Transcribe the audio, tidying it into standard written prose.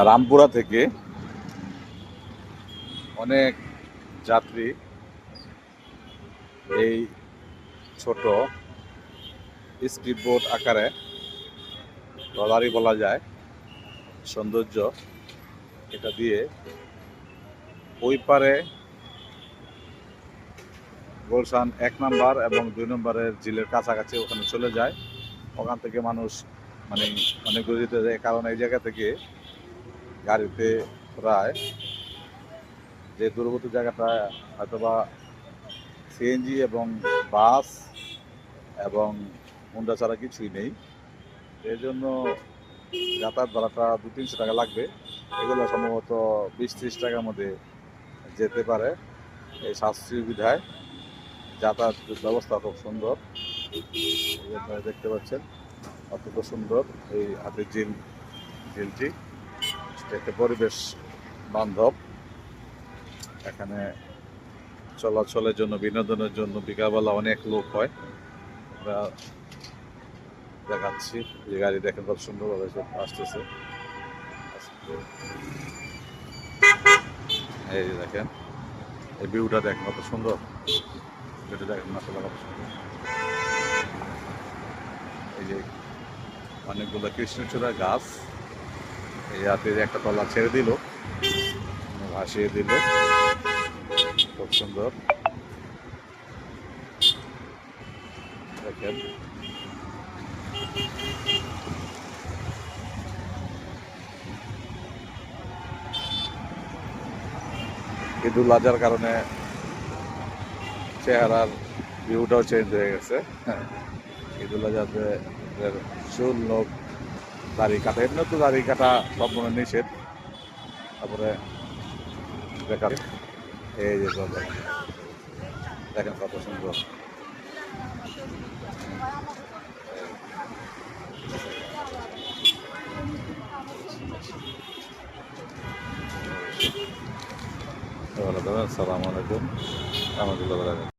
রামপুরা থেকে অনেক যাত্রী এই ছোট স্পিড বোট আকারে ট্রলারই বলা যায় সৌন্দর্য, এটা দিয়ে ওই পারে গুলশান 1 নম্বর এবং 2 নম্বরের ঝিলের কাছাকাছি ওখানে চলে যায়। ওখান থেকে মানুষ অনেক গতিতে যায়, কারণ এই জায়গা থেকে গাড়িতে প্রায় যে দূরবর্তী জায়গাটা হয়তোবা সিএনজি এবং বাস এবং হুন্ডা ছাড়া কিছুই নেই। এই জন্য যাতায়াত ভাড়াটা 200-300 টাকা লাগবে। এগুলো সম্ভবত 20-30 টাকার মধ্যে যেতে পারে। এই সাশ্রয়ী সুবিধায় যাতায়াত ব্যবস্থা খুব সুন্দর, দেখতে পাচ্ছেন অত্যন্ত সুন্দর। এই হাতের ঝিলটি একটা পরিবেশ বান্ধব। এখানে চলাচলের জন্য, বিনোদনের জন্য বিকালবেলা অনেক লোক হয়। আমরা দেখাচ্ছি যে গাড়ি দেখেন কত সুন্দরভাবে আসতেছে। এই যে দেখেন, এই ভিউটা দেখেন কত সুন্দর, এটা দেখেন মাসাল্লাহ কত সুন্দর। এই যে অনেকগুলো কৃষ্ণচূড়া গাছ, এই হাতে একটা তলা ছেড়ে দিল, ভাসিয়ে দিল, খুব সুন্দর দেখেন। ঈদুল আজহার কারণে চেহারার ভিউটাও চেঞ্জ হয়ে গেছে। ঈদুল আজহাদের চুল, লোক, দাড়ি কাটা, এমনি তো দাড়ি কাটা সম্পূর্ণ নিষেধ। তারপরে দেখা এই যে দেখেন কত সুন্দর। আসসালামু আলাইকুম রহমতুল্লাহ।